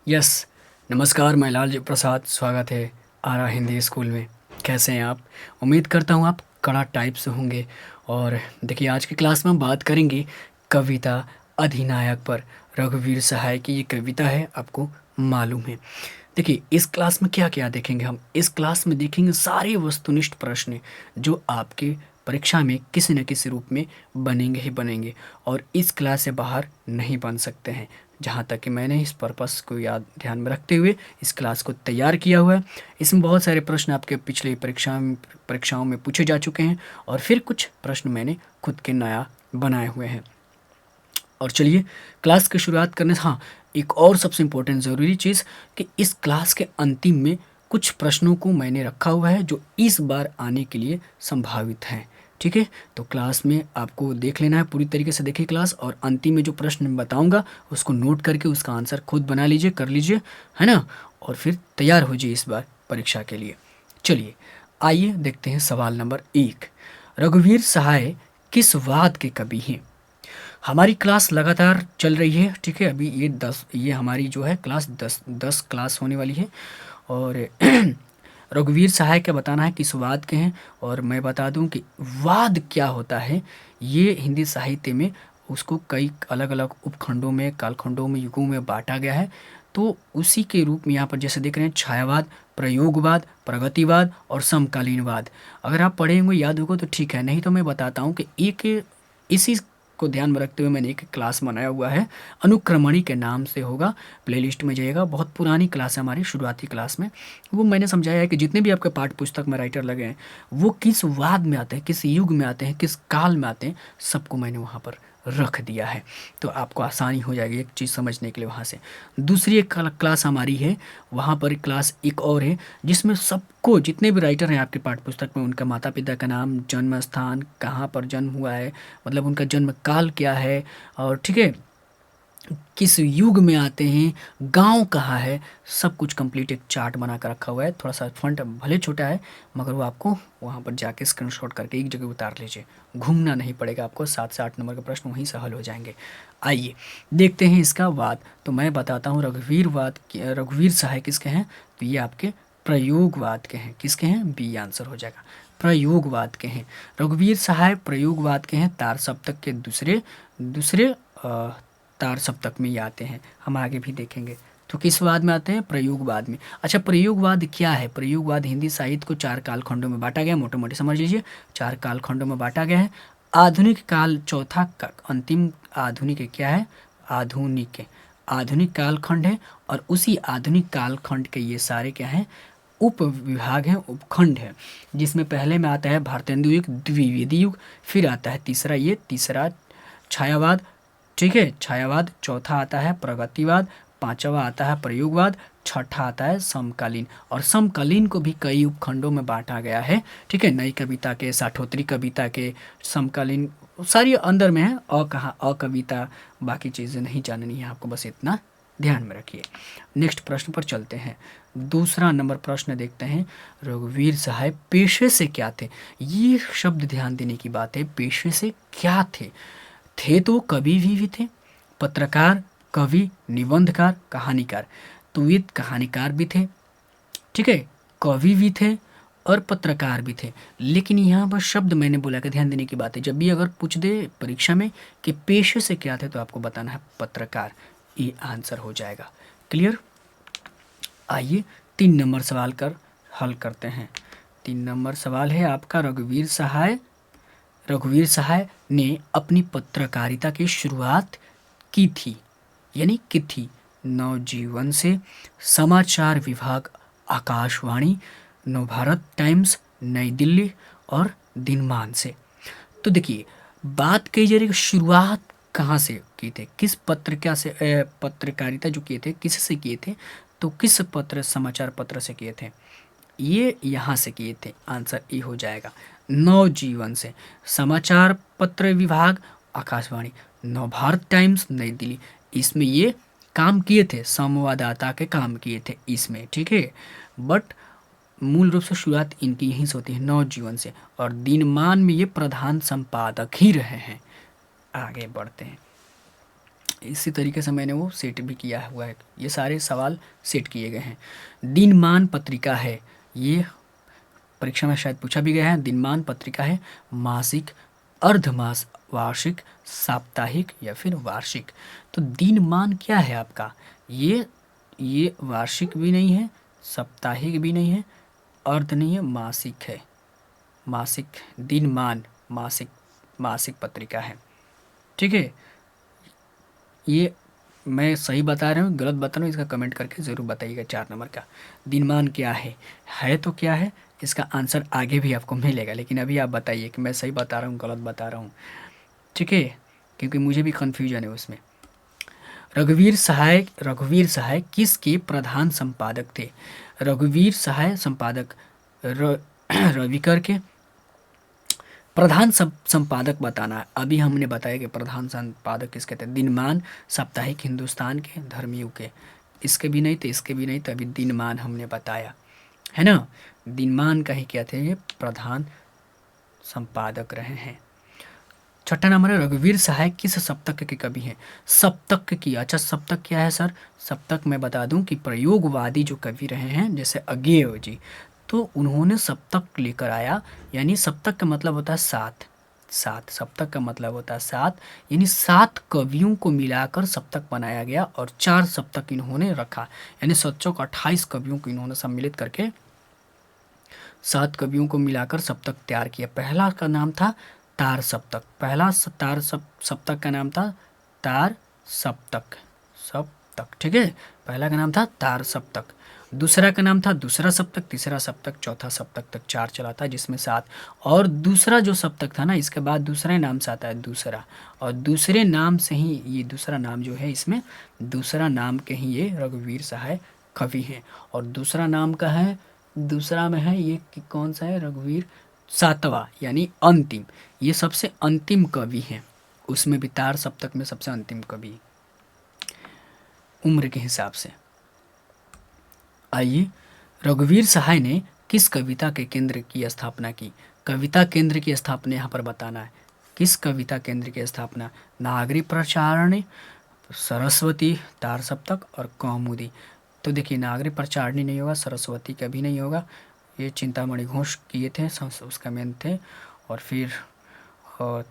Yes. नमस्कार, मैं लालजी प्रसाद। स्वागत है आरा हिंदी स्कूल में। कैसे हैं आप? उम्मीद करता हूँ आप कड़ा टाइप से होंगे। और देखिए, आज की क्लास में हम बात करेंगे कविता अधिनायक पर। रघुवीर सहाय की ये कविता है, आपको मालूम है। देखिए, इस क्लास में क्या क्या देखेंगे हम? इस क्लास में देखेंगे सारे वस्तुनिष्ठ प्रश्न जो आपके परीक्षा में किसी न किसी रूप में बनेंगे ही बनेंगे, और इस क्लास से बाहर नहीं बन सकते हैं। जहाँ तक कि मैंने इस पर्पस को याद ध्यान में रखते हुए इस क्लास को तैयार किया हुआ है। इसमें बहुत सारे प्रश्न आपके पिछले परीक्षाओं में पूछे जा चुके हैं, और फिर कुछ प्रश्न मैंने खुद के नया बनाए हुए हैं। और चलिए क्लास की शुरुआत करने से, हाँ, एक और सबसे इम्पोर्टेंट ज़रूरी चीज़ कि इस क्लास के अंतिम में कुछ प्रश्नों को मैंने रखा हुआ है जो इस बार आने के लिए संभावित हैं। ठीक है, तो क्लास में आपको देख लेना है, पूरी तरीके से देखिए क्लास, और अंतिम में जो प्रश्न मैं बताऊंगा उसको नोट करके उसका आंसर खुद बना लीजिए, कर लीजिए, है ना। और फिर तैयार हो जाइए इस बार परीक्षा के लिए। चलिए आइए देखते हैं सवाल नंबर 1। रघुवीर सहाय किस वाद के कवि हैं? हमारी क्लास लगातार चल रही है, ठीक है। अभी ये हमारी जो है क्लास 10 क्लास होने वाली है। और रघुवीर सहाय का बताना है किस वाद के हैं। और मैं बता दूं कि वाद क्या होता है। ये हिंदी साहित्य में उसको कई अलग अलग उपखंडों में, कालखंडों में, युगों में बांटा गया है। तो उसी के रूप में यहाँ पर जैसे देख रहे हैं, छायावाद, प्रयोगवाद, प्रगतिवाद और समकालीनवाद। अगर आप पढ़े होंगे, याद होगा तो ठीक है, नहीं तो मैं बताता हूँ कि एक इसी को ध्यान में रखते हुए मैंने एक क्लास बनाया हुआ है, अनुक्रमणी के नाम से होगा। प्लेलिस्ट में जाइएगा, बहुत पुरानी क्लास है हमारी, शुरुआती क्लास में। वो मैंने समझाया है कि जितने भी आपके पाठ्य पुस्तक में राइटर लगे हैं वो किस वाद में आते हैं, किस युग में आते हैं, किस काल में आते हैं, सबको मैंने वहाँ पर रख दिया है। तो आपको आसानी हो जाएगी एक चीज़ समझने के लिए वहाँ से। दूसरी एक क्लास हमारी है, वहाँ पर क्लास एक और है जिसमें सबको, जितने भी राइटर हैं आपके पाठ्य पुस्तक में, उनका माता पिता का नाम, जन्म स्थान, कहाँ पर जन्म हुआ है, मतलब उनका जन्म काल क्या है, और ठीक है, किस युग में आते हैं, गांव कहाँ है, सब कुछ कंप्लीट एक चार्ट बना कर रखा हुआ है। थोड़ा सा फंट भले छोटा है, मगर वो आपको वहाँ पर जाके स्क्रीनशॉट करके एक जगह उतार लीजिए, घूमना नहीं पड़ेगा आपको। 7 से 8 नंबर के प्रश्न वहीं से हल हो जाएंगे। आइए देखते हैं इसका वाद। तो मैं बताता हूँ रघुवीर सहाय किसके हैं। तो ये आपके प्रयोगवाद के हैं। किसके हैं? बी आंसर हो जाएगा, प्रयोगवाद के हैं। रघुवीर सहाय प्रयोगवाद के हैं। तार सप्तक के दूसरे दूसरे तार सप्तक में ये आते हैं, हम आगे भी देखेंगे। तो किस वाद में आते हैं? प्रयोगवाद में। अच्छा, प्रयोगवाद क्या है? प्रयोगवाद हिंदी साहित्य को 4 कालखंडों में बांटा गया है, मोटे मोटे समझ लीजिए, 4 कालखंडों में बांटा गया है। आधुनिक काल चौथा का अंतिम आधुनिक क्या है? आधुनिक आधुनिक कालखंड है। और उसी आधुनिक कालखंड के ये सारे क्या हैं? उप विभाग हैं, उपखंड है। जिसमें पहले में आता है भारतेंदु युग, द्विवेदी युग, फिर आता है तीसरा छायावाद, ठीक है, छायावाद। चौथा आता है प्रगतिवाद, पांचवा आता है प्रयोगवाद, छठा आता है समकालीन। और समकालीन को भी कई उपखंडों में बांटा गया है, ठीक है। नई कविता के, साठोत्तरी कविता के, समकालीन सारी अंदर में है। अकविता, बाकी चीज़ें नहीं जाननी है आपको, बस इतना ध्यान में रखिए। नेक्स्ट प्रश्न पर चलते हैं। दूसरा नंबर प्रश्न देखते हैं। रघुवीर सहाय पेशे से क्या थे? ये शब्द ध्यान देने की बात है, पेशे से क्या थे तो कवि भी थे, पत्रकार, कवि, निबंधकार, कहानीकार। तो ये कहानीकार भी थे, ठीक है, कवि भी थे और पत्रकार भी थे। लेकिन यहाँ पर शब्द मैंने बोला कि ध्यान देने की बात है, जब भी अगर पूछ दे परीक्षा में कि पेशे से क्या थे, तो आपको बताना है पत्रकार। ये आंसर हो जाएगा। क्लियर? आइए 3 नंबर सवाल कर हल करते हैं। 3 नंबर सवाल है आपका। रघुवीर सहाय ने अपनी पत्रकारिता की शुरुआत की थी, यानी की थी, नवजीवन से, समाचार विभाग आकाशवाणी, नवभारत टाइम्स नई दिल्ली और दिनमान से। तो देखिए, बात कही जा रही है कि शुरुआत कहाँ से की थे, किस पत्रिका से, पत्रकारिता जो किए थे किस से किए थे, तो किस पत्र, समाचार पत्र से किए थे, ये यहाँ से किए थे। आंसर ए हो जाएगा, नवजीवन से। समाचार पत्र विभाग आकाशवाणी, नवभारत टाइम्स नई दिल्ली, इसमें ये काम किए थे, संवाददाता के काम किए थे इसमें, ठीक है। बट मूल रूप से शुरुआत इनकी यहीं से होती है, नवजीवन से। और दिनमान में ये प्रधान संपादक ही रहे हैं। आगे बढ़ते हैं। इसी तरीके से मैंने वो सेट भी किया हुआ है, ये सारे सवाल सेट किए गए हैं। दिनमान पत्रिका है, ये परीक्षा में शायद पूछा भी गया है। दिनमान पत्रिका है मासिक, अर्धमास, वार्षिक, साप्ताहिक या फिर वार्षिक। तो दिनमान क्या है आपका, ये वार्षिक भी नहीं है, साप्ताहिक भी नहीं है, अर्ध नहीं है, मासिक है। मासिक, दिनमान मासिक, मासिक पत्रिका है। ठीक है, ये मैं सही बता रहा हूँ गलत बता रहा हूँ, इसका कमेंट करके ज़रूर बताइएगा। 4 नंबर का दिनमान क्या है तो क्या है, इसका आंसर आगे भी आपको मिलेगा, लेकिन अभी आप बताइए कि मैं सही बता रहा हूँ गलत बता रहा हूँ। ठीक है, क्योंकि मुझे भी कन्फ्यूजन है उसमें। रघुवीर सहाय किसके प्रधान संपादक थे? रघुवीर सहाय संपादक रविकर के। प्रधान संपादक बताना है। अभी हमने बताया कि प्रधान संपादक किसके थे, दिनमान, साप्ताहिक हिंदुस्तान के, धर्मयुग के। इसके भी नहीं तो इसके भी नहीं, तो अभी दिनमान हमने बताया है ना। दिनमान का ही क्या थे, ये प्रधान संपादक रहे हैं। 6ठा नंबर है, रघुवीर सहाय किस सप्तक के कवि हैं? सप्तक की, अच्छा सप्तक क्या है सर? सप्तक मैं बता दूं कि प्रयोगवादी जो कवि रहे हैं, जैसे अज्ञेय जी, तो उन्होंने सप्तक लेकर आया। यानी सप्तक का मतलब होता है 7, सप्तक का मतलब होता है 7, यानी 7 कवियों को मिलाकर सप्तक बनाया गया और 4 सप्तक इन्होंने रखा। यानी 28 कवियों को इन्होंने सम्मिलित करके 7 कवियों को मिलाकर सप्तक तैयार किया। पहला का नाम था तार सप्तक, सप्तक का नाम था तार सप्तक, ठीक है। पहला का नाम था तार सप्तक, दूसरा का नाम था दूसरा सप्तक, तीसरा सप्तक, चौथा सप्तक तक 4 चला था, जिसमें 7। और दूसरा जो सप्तक था ना, इसके बाद दूसरे नाम से आता है दूसरा, और दूसरे नाम से ही ये दूसरा नाम जो है, इसमें दूसरा नाम के ही ये रघुवीर सहाय कवि हैं। और दूसरा नाम का है, दूसरा में है ये कौन सा है, रघुवीर 7वां, यानी अंतिम, ये सबसे अंतिम कवि हैं। उसमें भी तार सप्तक में सबसे अंतिम कवि उम्र के हिसाब से। आइए, रघुवीर सहाय ने किस कविता के केंद्र की स्थापना की? कविता केंद्र की स्थापना यहाँ पर बताना है। किस कविता केंद्र की स्थापना? नागरी प्रचारणी, सरस्वती, तार सप्तक और कौमुदी। तो देखिए, नागरी प्रचारणी नहीं होगा, सरस्वती का भी नहीं होगा, ये चिंतामणि घोष किए थे, उसका मेन थे। और फिर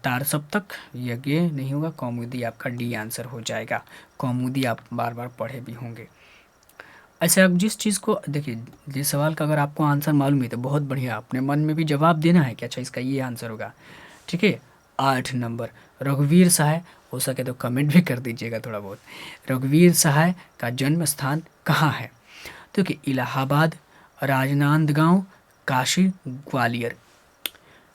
तार सप्तक यज्ञ नहीं होगा, कौमुदी आपका डी आंसर हो जाएगा। कौमुदी आप बार बार पढ़े भी होंगे। ऐसे आप जिस चीज़ को देखिए, जिस सवाल का अगर आपको आंसर मालूम है तो बहुत बढ़िया, अपने मन में भी जवाब देना है कि अच्छा इसका ये आंसर होगा। ठीक है, 8 नंबर, रघुवीर सहाय, हो सके तो कमेंट भी कर दीजिएगा थोड़ा बहुत। रघुवीर सहाय का जन्म स्थान कहाँ है? तो कि इलाहाबाद, राजनांदगांव, काशी, ग्वालियर।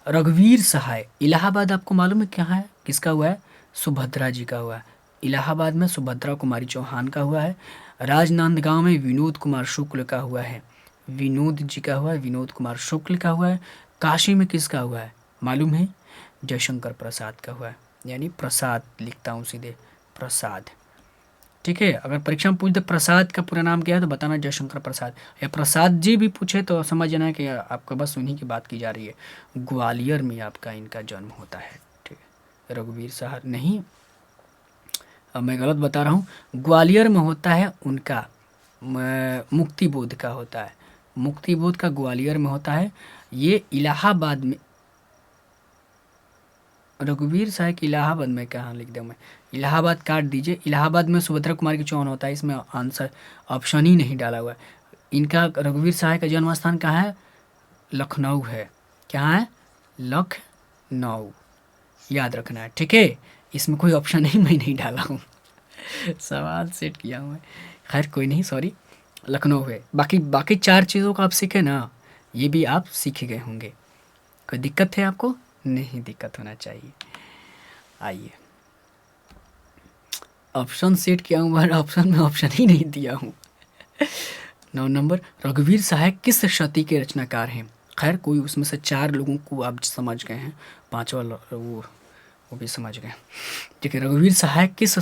रघुवीर सहाय, इलाहाबाद आपको मालूम है कहाँ है, किसका हुआ है? सुभद्रा जी का हुआ है। इलाहाबाद में सुभद्रा कुमारी चौहान का हुआ है। राजनांदगांव में विनोद कुमार शुक्ल का हुआ है, विनोद जी का हुआ है, विनोद कुमार शुक्ल का हुआ है। काशी में किसका हुआ है मालूम है? जयशंकर प्रसाद का हुआ है, यानी प्रसाद लिखता हूँ सीधे, प्रसाद। ठीक है, अगर परीक्षा में पूछ दे प्रसाद का पूरा नाम क्या है तो बताना जयशंकर प्रसाद, या प्रसाद जी भी पूछे तो समझना कि आपका बस उन्हीं की बात की जा रही है। ग्वालियर में आपका इनका जन्म होता है। ठीक है, रघुवीर सहाय नहीं, अब मैं गलत बता रहा हूँ, ग्वालियर में होता है उनका, मुक्ति बोध का होता है, मुक्ति बोध का ग्वालियर में होता है। ये इलाहाबाद में, रघुवीर सहाय की इलाहाबाद में कहाँ लिख दूँ मैं, इलाहाबाद काट दीजिए, इलाहाबाद में सुभद्रा कुमार की चौहान होता है, इसमें आंसर ऑप्शन ही नहीं डाला हुआ है। इनका रघुवीर सहाय का जन्म स्थान कहाँ है? लखनऊ है। क्या है? लखनऊ, याद रखना है। ठीक है, इसमें कोई ऑप्शन नहीं, मैं नहीं डाला हूँ सवाल सेट किया हूँ मैं, खैर कोई नहीं, सॉरी, लखनऊ है। बाकी 4 चीज़ों को आप सीखे ना, ये भी आप सीख गए होंगे। कोई दिक्कत है आपको? नहीं दिक्कत होना चाहिए। आइए, ऑप्शन सेट किया हूँ बट ऑप्शन में ऑप्शन ही नहीं दिया हूँ 9 नंबर, रघुवीर सहाय किस शती के रचनाकार हैं? खैर कोई उसमें से 4 लोगों को आप समझ गए हैं, 5वां वो भी समझ गए। ठीक है, रघुवीर सहाय किस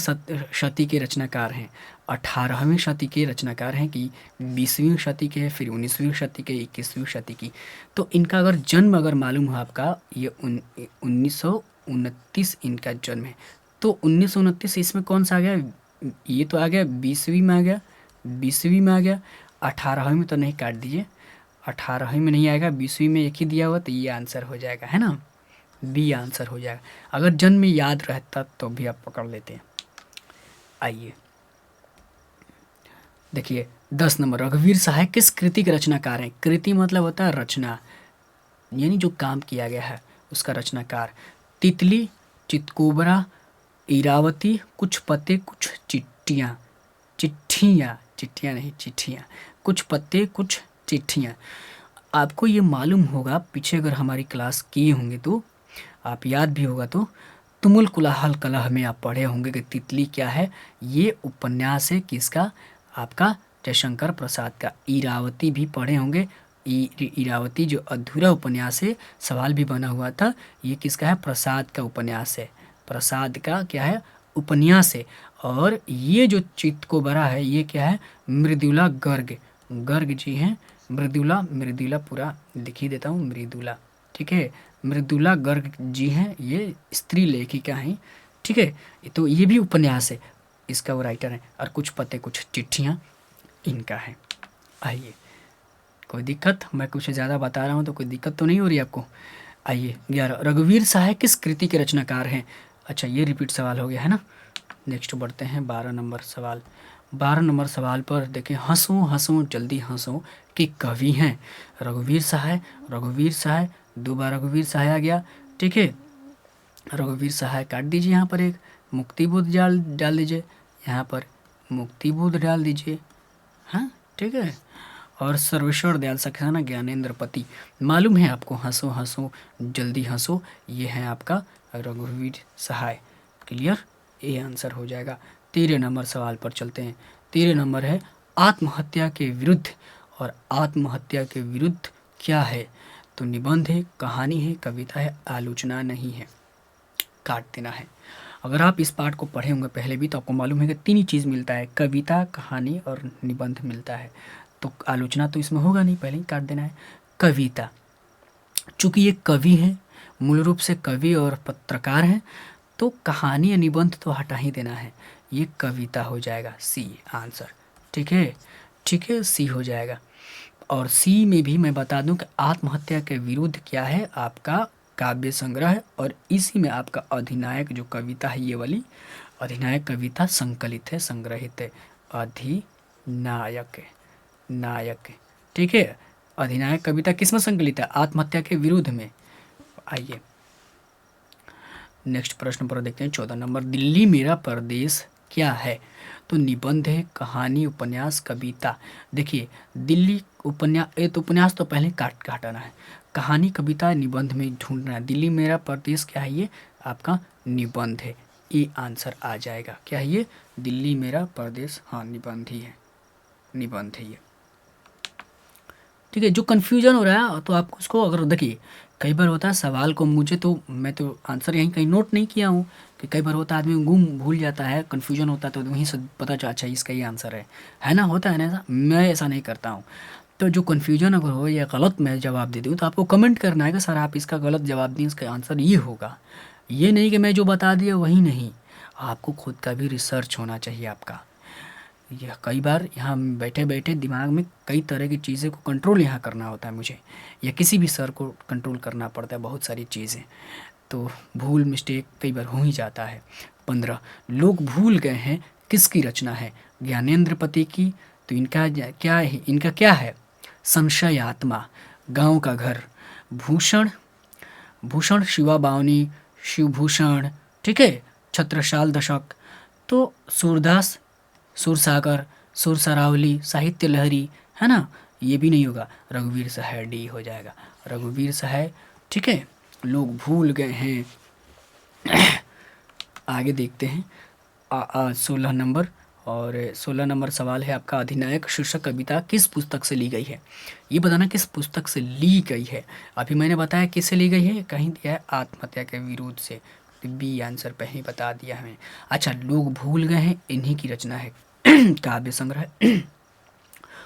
शती के रचनाकार हैं? 18वीं शती के रचनाकार हैं कि 20वीं शती के, फिर 19वीं शती के, 21वीं शती की? तो इनका अगर जन्म अगर मालूम हो आपका, ये 1929 इनका जन्म है, तो 1929 इसमें कौन सा आ गया? ये तो आ गया 20वीं में आ गया, 20वीं में आ गया। 18वीं में तो नहीं, काट दीजिए, 18वीं में नहीं आएगा, 20वीं में एक ही दिया हुआ, तो ये आंसर हो जाएगा, है ना, बी आंसर हो जाएगा। अगर जन्म में याद रहता तो भी आप पकड़ लेते हैं। आइए देखिए 10 नंबर, रघुवीर सहाय किस कृति के रचनाकार हैं? कृति मतलब होता है रचना, यानी जो काम किया गया है उसका रचनाकार। तितली, चितकोबरा, इरावती, कुछ पत्ते कुछ चिट्ठियाँ, चिट्ठियाँ, चिट्ठियाँ नहीं चिट्ठियाँ, कुछ पत्ते कुछ चिट्ठियाँ। आपको ये मालूम होगा, पीछे अगर हमारी क्लास किए होंगे तो आप याद भी होगा, तो तुमुल कुलाहल कलह में आप पढ़े होंगे कि तितली क्या है। ये उपन्यास है किसका? आपका जयशंकर प्रसाद का। इरावती भी पढ़े होंगे, इरावती जो अधूरा उपन्यास है, सवाल भी बना हुआ था, ये किसका है? प्रसाद का उपन्यास है, प्रसाद का क्या है? उपन्यास है। और ये जो चित्त को बड़ा है, ये क्या है? मृदुला गर्ग, गर्ग जी हैं, मृदुला, मृदुला पूरा लिख ही देता हूँ, मृदुला, ठीक है, मृदुला गर्ग जी हैं, ये स्त्री लेखिका हैं, ठीक है। तो ये भी उपन्यास है, इसका वो राइटर है। और कुछ पत्ते कुछ चिट्ठियाँ इनका है। आइए, कोई दिक्कत? मैं कुछ ज़्यादा बता रहा हूँ तो कोई दिक्कत तो नहीं हो रही आपको? आइए 11, रघुवीर सहाय किस कृति के रचनाकार हैं? अच्छा, ये रिपीट सवाल हो गया है ना। नेक्स्ट बढ़ते हैं 12 नंबर सवाल। 12 नंबर सवाल पर देखें, हंसो हंसो जल्दी हंसो के कवि हैं? रघुवीर सहाय, रघुवीर सहाय, 2 बार रघुवीर सहाय आ गया, ठीक है। रघुवीर सहाय काट दीजिए, यहाँ पर एक मुक्तिबोध डाल दीजिए, यहाँ पर मुक्तिबोध डाल दीजिए, हाँ ठीक है। और सर्वेश्वर दयाल सक्सेना ज्ञानेंद्र पति, मालूम है आपको, हंसो हंसो जल्दी हंसो, ये है आपका रघुवीर सहाय। क्लियर? ये आंसर हो जाएगा। 13 नंबर सवाल पर चलते हैं। 13 नंबर है, आत्महत्या के विरुद्ध, और आत्महत्या के विरुद्ध क्या है? तो निबंध है, कहानी है, कविता है, आलोचना नहीं है, काट देना है। अगर आप इस पार्ट को पढ़े होंगे पहले भी तो आपको मालूम है कि 3 ही चीज़ मिलता है, कविता, कहानी और निबंध मिलता है। तो आलोचना तो इसमें होगा नहीं, पहले ही काट देना है। कविता, चूँकि ये कवि हैं, मूल रूप से कवि और पत्रकार हैं, तो कहानी या निबंध तो हटा ही देना है, ये कविता हो जाएगा, सी आंसर, ठीक है, ठीक है, सी हो जाएगा। और सी में भी मैं बता दूं कि आत्महत्या के विरुद्ध क्या है? आपका काव्य संग्रह है, और इसी में आपका अधिनायक जो कविता है, ये वाली अधिनायक कविता संकलित है, संग्रहित है, अधिनायक, नायक, ठीक है। अधिनायक कविता किसमें संकलित है? आत्महत्या के विरुद्ध में। आइए नेक्स्ट प्रश्न पर देखते हैं 14 नंबर, दिल्ली मेरा परदेश क्या है? तो निबंध है, कहानी, उपन्यास, कविता। देखिए दिल्ली उपन्यास, ये तो उपन्यास तो पहले काटना है, कहानी, कविता, निबंध में ढूंढना है। दिल्ली मेरा परदेश क्या है? ये आपका निबंध है, ये आंसर आ जाएगा। क्या है ये? दिल्ली मेरा परदेश, हाँ निबंध ही है, निबंध है ये, ठीक है। जो कन्फ्यूजन हो रहा है तो आपको उसको, अगर देखिए कई बार होता है सवाल को, मुझे तो, मैं तो आंसर यहीं कहीं नोट नहीं किया हूँ, कि कई बार होता है आदमी गुम भूल जाता है, कन्फ्यूजन होता है, तो वहीं से पता चला अच्छा इसका ये आंसर है ना, होता है ना ऐसा। मैं ऐसा नहीं करता हूँ। तो जो कन्फ्यूजन अगर हो या गलत मैं जवाब दे दूँ तो आपको कमेंट करना है कि सर आप इसका गलत जवाब दें, इसका आंसर ये होगा। ये नहीं कि मैं जो बता दिया वही नहीं, आपको खुद का भी रिसर्च होना चाहिए आपका। यह कई बार यहाँ बैठे बैठे दिमाग में कई तरह की चीज़ें को कंट्रोल यहाँ करना होता है मुझे, या किसी भी सर को कंट्रोल करना पड़ता है, बहुत सारी चीज़ें, तो भूल मिस्टेक कई बार हो ही जाता है। 15, लोग भूल गए हैं किसकी रचना है? ज्ञानेंद्र पति की। तो इनका क्या है? इनका क्या है? संशय आत्मा, गांव का घर, भूषण, भूषण शिवा बावनी, शिवभूषण, ठीक है, छत्रसाल दशक, तो सूरदास, सुरसागर, सुर सरावली, साहित्य लहरी, है ना, ये भी नहीं होगा, रघुवीर सहाय, डी हो जाएगा, रघुवीर सहाय, ठीक है। लोग भूल गए हैं। आगे देखते हैं 16 नंबर, और 16 नंबर सवाल है आपका, अधिनायक शीर्षक कविता किस पुस्तक से ली गई है? ये बताना किस पुस्तक से ली गई है। अभी मैंने बताया किससे ली गई है, कहीं दिया है आत्महत्या के विरोध से, बी आंसर पहले ही बता दिया हमें। अच्छा, लोग भूल गए हैं, इन्हीं की रचना है, काव्य संग्रह।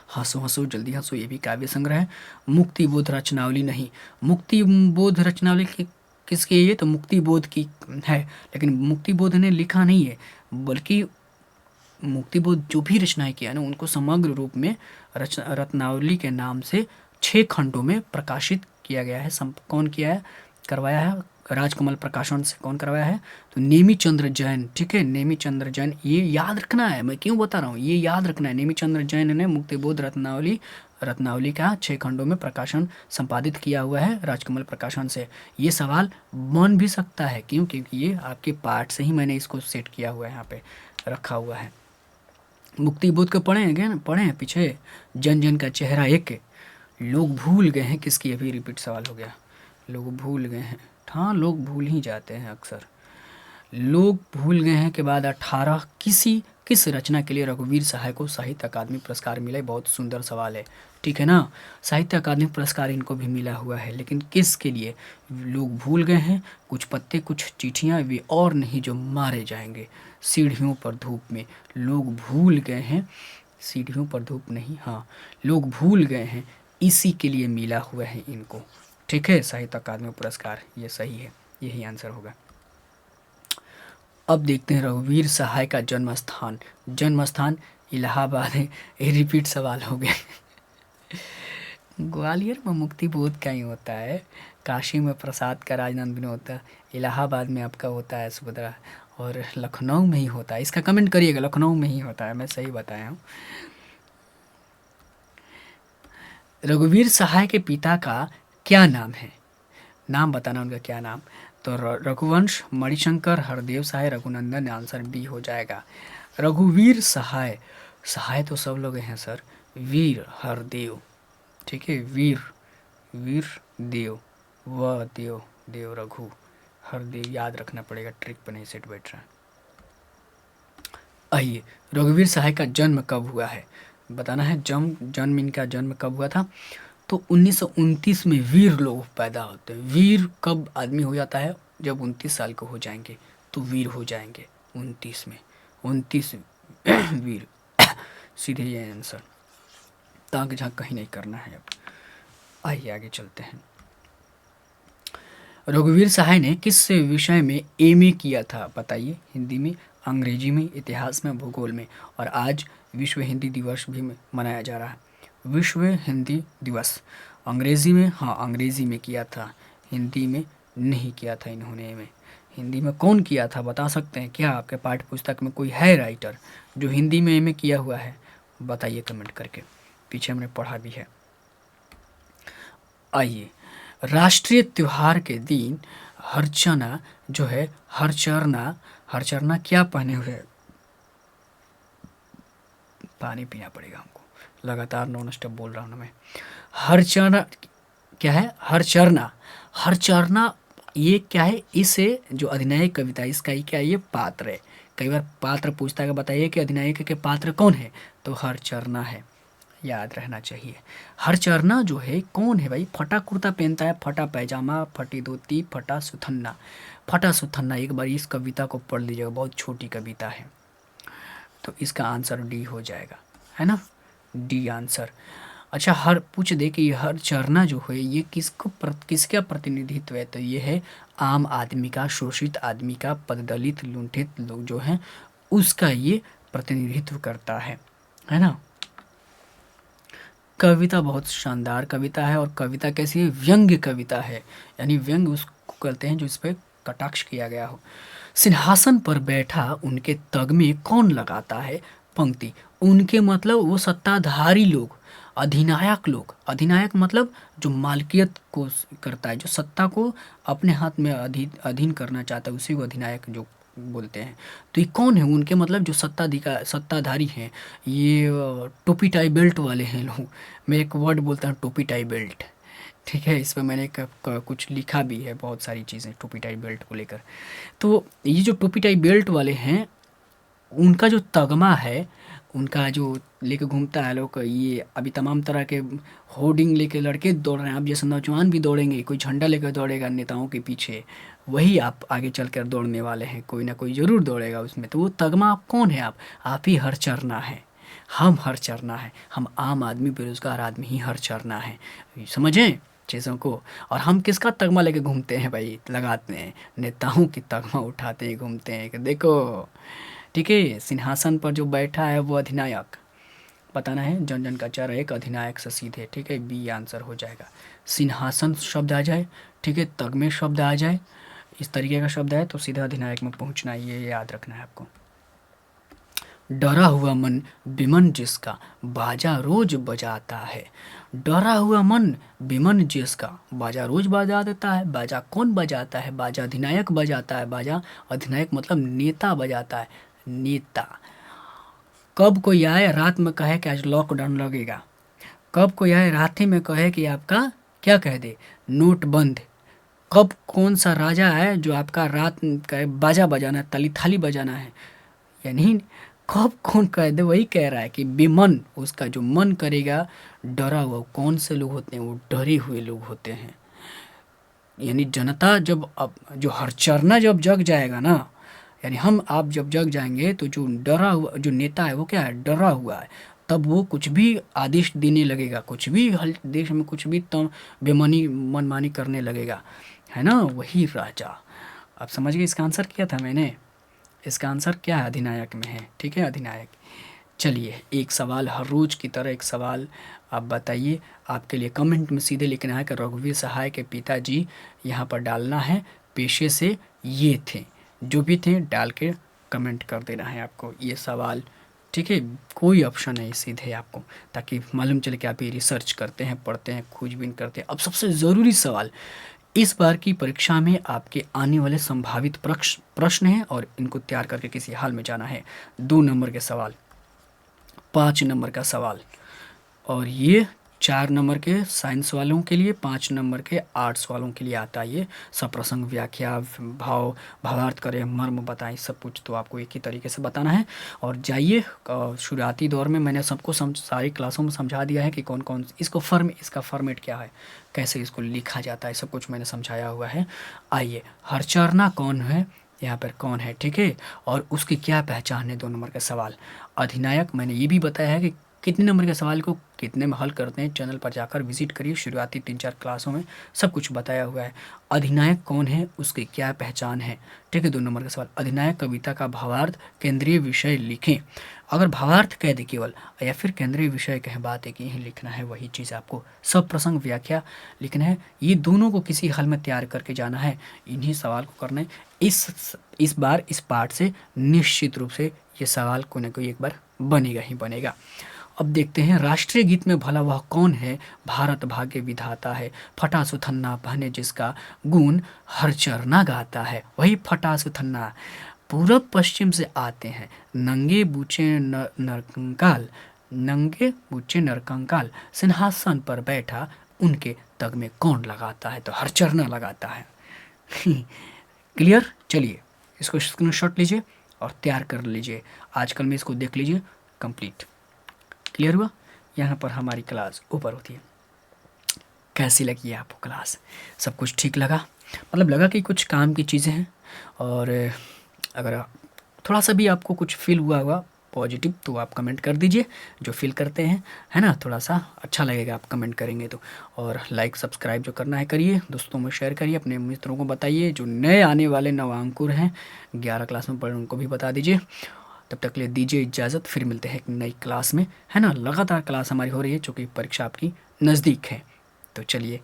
हंसो हंसो जल्दी हंसो, ये भी काव्य संग्रह है। मुक्तिबोध रचनावली नहीं, मुक्तिबोध रचनावली की किसकी है ये? तो मुक्ति बोध की है, लेकिन मुक्ति बोध ने लिखा नहीं है, बल्कि मुक्ति बोध जो भी रचनाएं किया ना उनको समग्र रूप में रत्नावली के नाम से 6 खंडों में प्रकाशित किया गया है। कौन किया है, करवाया है? राजकमल प्रकाशन से कौन करवाया है? तो नेमी चंद्र जैन। ठीक है, नेमी चंद्र जैन, ये याद रखना है, मैं क्यों बता रहा हूँ, ये याद रखना है। नेमी चंद्र जैन ने मुक्तिबोध रत्नावली का 6 खंडों में प्रकाशन संपादित किया हुआ है राजकमल प्रकाशन से। ये सवाल बन भी सकता है, क्यों? क्योंकि ये आपके पाठ से ही मैंने इसको सेट किया हुआ है, यहाँ पे रखा हुआ है। मुक्ति बोध को पढ़े हैं, पढ़े हैं पीछे, जन जन का चेहरा एक। लोग भूल गए हैं किसकी, अभी रिपीट सवाल हो गया, लोग भूल गए हैं। हाँ, लोग भूल ही जाते हैं अक्सर। लोग भूल गए हैं के बाद 18 किस रचना के लिए रघुवीर सहाय को साहित्य अकादमी पुरस्कार मिला? बहुत सुंदर सवाल है, ठीक है ना। साहित्य अकादमी पुरस्कार इनको भी मिला हुआ है, लेकिन किस के लिए? लोग भूल गए हैं, कुछ पत्ते कुछ चिट्ठियाँ, वे और नहीं जो मारे जाएंगे, सीढ़ियों पर धूप में। लोग भूल गए हैं, सीढ़ियों पर धूप नहीं, हाँ, लोग भूल गए हैं, इसी के लिए मिला हुआ है इनको। ठीक है, साहित्य अकादमी पुरस्कार, ये सही है, यही आंसर होगा। अब देखते हैं रघुवीर सहाय का जन्म स्थान। जन्म स्थान इलाहाबाद है। ये रिपीट सवाल हो गए। ग्वालियर में मुक्ति बोध का ही होता है, काशी में प्रसाद का राजनंदन होता है, इलाहाबाद में आपका होता है सुभद्रा, और लखनऊ में ही होता है। इसका कमेंट करिएगा, लखनऊ में ही होता है, मैं सही बताया हूँ। रघुवीर सहाय के पिता का क्या नाम है? नाम बताना उनका, क्या नाम? तो रघुवंश, मणिशंकर, हरदेव सहाय, रघुनंदन। आंसर बी हो जाएगा। रघुवीर सहाय, सहाय तो सब लोग हैं सर, वीर हरदेव, ठीक है, वीर देव, व देव, देव रघु, हरदेव, याद रखना पड़ेगा, ट्रिक पर नहीं सेट बैठ रहा। आइए, रघुवीर सहाय का जन्म कब हुआ है बताना है। जन्म इनका जन्म कब हुआ था? तो 1929 में वीर लोग पैदा होते हैं। वीर कब आदमी हो जाता है? जब 29 साल को हो जाएंगे तो वीर हो जाएंगे। 29 में, 29 वीर, सीधे ये आंसर, ताक झाँक कहीं नहीं करना है। अब आइए आगे चलते हैं। रघुवीर सहाय ने किस विषय में एमए किया था बताइए? हिंदी में, अंग्रेजी में, इतिहास में, भूगोल में। और आज विश्व हिंदी दिवस भी मनाया जा रहा है। विश्व हिंदी दिवस, अंग्रेज़ी में, हाँ अंग्रेज़ी में किया था, हिंदी में नहीं किया था इन्होंने एमए। हिंदी में कौन किया था बता सकते हैं क्या? आपके पाठ्य पुस्तक में कोई है राइटर जो हिंदी में एमए किया हुआ है? बताइए कमेंट करके, पीछे हमने पढ़ा भी है। आइए, राष्ट्रीय त्योहार के दिन हरचना जो है, हरचरना क्या पहने हुए है? पानी पीना पड़ेगा हमको, लगातार नॉन स्टॉप बोल रहा हूँ ना मैं। हरचरना क्या है? हरचरना ये क्या है? इसे जो अधिनायक कविता, इसका ही क्या है? ये पात्र है। कई बार पात्र पूछता है, बताइए कि अधिनायक के पात्र कौन है? तो हरचरना है, याद रहना चाहिए। हरचरना जो है कौन है भाई? फटा कुर्ता पहनता है, फटा पैजामा, फटी धोती, फटा सुथन्ना। एक बार इस कविता को पढ़ लीजिएगा, बहुत छोटी कविता है। तो इसका आंसर डी हो जाएगा, है ना, डी आंसर। अच्छा, हर पूछ दे कि हरचरना जो है ये किसका प्रतिनिधित्व है? तो ये है आम आदमी का, शोषित आदमी का, पददलित लुंठित लोग जो हैं उसका ये प्रतिनिधित्व करता है ना। कविता बहुत शानदार कविता है, और कविता कैसी है? व्यंग्य कविता है, यानी व्यंग्य उसको करते हैं जो इस पर कटाक्ष किया गया हो। सिंहासन पर बैठा उनके तगमे कौन लगाता है? पंक्ति, उनके मतलब वो सत्ताधारी लोग, अधिनायक मतलब जो मालकियत को करता है, जो सत्ता को अपने हाथ में अधीन करना चाहता है, उसी को अधिनायक जो बोलते हैं। तो ये कौन है? उनके मतलब जो सत्ताधारी हैं, ये टोपी टाई बेल्ट वाले हैं लोग। मैं एक वर्ड बोलता हूँ, टोपी टाई बेल्ट, ठीक है, इस पर मैंने कुछ लिखा भी है, बहुत सारी चीज़ें टोपी टाई बेल्ट को लेकर। तो ये जो टोपी टाई बेल्ट वाले हैं, उनका जो तगमा है, उनका जो लेके घूमता है लोग, ये अभी तमाम तरह के होर्डिंग लेके लड़के दौड़ रहे हैं। अब जैसे नौजवान भी दौड़ेंगे, कोई झंडा लेकर दौड़ेगा नेताओं के पीछे, वही आप आगे चलकर दौड़ने वाले हैं, कोई ना कोई ज़रूर दौड़ेगा उसमें। तो वो तगमा आप कौन है? आप ही हरचरना है, हम हरचरना है, हम आम आदमी, बेरोजगार आदमी ही हरचरना है, समझें? चीज़ों को। और हम किसका तगमा लेके घूमते हैं भाई, लगाते हैं नेताओं की तगमा उठाते हैं, घूमते हैं कि देखो, ठीक है, सिंहासन पर जो बैठा है वो अधिनायक। बताना है जन जन का चार एक अधिनायक से सीधे, ठीक है, बी आंसर हो जाएगा। सिंहासन शब्द आ जाए, ठीक है, तगमे शब्द आ जाए, इस तरीके का शब्द है तो सीधा अधिनायक में पहुंचना है, ये याद रखना है आपको। डरा हुआ मन बिमन जिसका बाजा रोज बजाता है। डरा हुआ मन बिमन जिसका बाजा रोज बजा देता है। बाजा कौन बजाता है? बाजा अधिनायक बजाता है। बाजा अधिनायक मतलब नेता बजाता है, नेता। कब कोई आए रात में कहे कि आज लॉकडाउन लगेगा, कब कोई आए रात ही में कहे कि आपका क्या कह दे, नोट बंद। कब कौन सा राजा है जो आपका रात कहे बाजा बजाना है, ताली थाली बजाना है, यानी कब कौन कह दे, वही कह रहा है कि बेमन, उसका जो मन करेगा डरा हुआ। कौन से लोग होते हैं? वो डरे हुए लोग होते हैं। यानी जनता जब, अब जो हरचरना जब जग जाएगा ना, यानी हम आप जब जग जाएंगे तो जो डरा हुआ जो नेता है वो क्या है? डरा हुआ है। तब वो कुछ भी आदेश देने लगेगा, कुछ भी देश में कुछ भी तो बेमनी मनमानी करने लगेगा, है ना, वही राजा। आप समझ गए इसका आंसर क्या था मैंने? इसका आंसर क्या है? अधिनायक में है, ठीक है, अधिनायक। चलिए एक सवाल हर रोज की तरह एक सवाल आप बताइए। आपके लिए कमेंट में सीधे लिखना है कि रघुवीर सहाय के पिताजी, यहाँ पर डालना है पेशे से ये थे, जो भी थे डाल के कमेंट कर देना है आपको ये सवाल, ठीक है। कोई ऑप्शन नहीं, सीधे आपको, ताकि मालूम चले कि आप ये रिसर्च करते हैं, पढ़ते हैं, खोजबीन करते हैं। अब सबसे ज़रूरी सवाल, इस बार की परीक्षा में आपके आने वाले संभावित प्रश्न हैं और इनको तैयार करके किसी हाल में जाना है। 2 नंबर के सवाल, 5 नंबर का सवाल, और ये 4 नंबर के साइंस वालों के लिए, 5 नंबर के आर्ट्स वालों के लिए आता है। ये सप्रसंग, व्याख्या, भाव, भावार्थ करें, मर्म बताएं, सब कुछ तो आपको एक ही तरीके से बताना है। और जाइए, शुरुआती दौर में मैंने सबको सारी क्लासों में समझा दिया है कि कौन कौन इसका फॉर्मेट क्या है, कैसे इसको लिखा जाता है, सब कुछ मैंने समझाया हुआ है। आइए, हरचरना कौन है, यहाँ पर कौन है, ठीक है, और उसकी क्या पहचान है, 2 नंबर का सवाल। अधिनायक मैंने ये भी बताया है कि कितने नंबर के सवाल को कितने में हल करते हैं, चैनल पर जाकर विजिट करिए, शुरुआती 3-4 क्लासों में सब कुछ बताया हुआ है। अधिनायक कौन है, उसकी क्या पहचान है, ठीक है। 2 नंबर का सवाल, अधिनायक कविता का भावार्थ केंद्रीय विषय लिखें। अगर भावार्थ कह दे केवल, या फिर केंद्रीय विषय कहें, बात एक ही लिखना है, वही चीज़ आपको सब प्रसंग व्याख्या लिखना है। ये दोनों को किसी हल में तैयार करके जाना है, इन्हीं सवाल को करना है। इस बार इस पार्ट से निश्चित रूप से ये सवाल कोई ना कोई एक बार बनेगा ही बनेगा। अब देखते हैं राष्ट्रीय गीत में भला वह कौन है, भारत भाग्य विधाता है, फटा सुथन्ना पहने जिसका गुण हर चरना गाता है। वही फटा सुथन्ना पूरब पश्चिम से आते हैं, नंगे बूचे नरकंकाल, नंगे बूचे नरकंकाल, सिंहासन पर बैठा उनके तग में कौन लगाता है, तो हर चरना लगाता है। क्लियर? चलिए इसको स्क्रीनशॉट लीजिए और तैयार कर लीजिए, आजकल में इसको देख लीजिए, कंप्लीट। क्लियर हुआ? यहाँ पर हमारी क्लास ऊपर होती है। कैसी लगी आपको क्लास? सब कुछ ठीक लगा? मतलब लगा कि कुछ काम की चीज़ें हैं, और अगर थोड़ा सा भी आपको कुछ फील हुआ होगा पॉजिटिव तो आप कमेंट कर दीजिए, जो फील करते हैं, है ना, थोड़ा सा अच्छा लगेगा आप कमेंट करेंगे तो। और लाइक सब्सक्राइब जो करना है करिए, दोस्तों में शेयर करिए, अपने मित्रों को बताइए, जो नए आने वाले नवांकुर हैं 11 क्लास में पढ़े उनको भी बता दीजिए। तब तक के लिए दीजिए इजाज़त, फिर मिलते हैं एक नई क्लास में, है ना। लगातार क्लास हमारी हो रही है चूँकि परीक्षा आपकी नज़दीक है, तो चलिए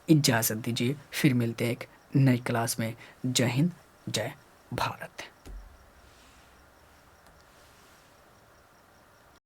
इजाज़त दीजिए, फिर मिलते हैं एक नई क्लास में। जय हिंद, जय भारत।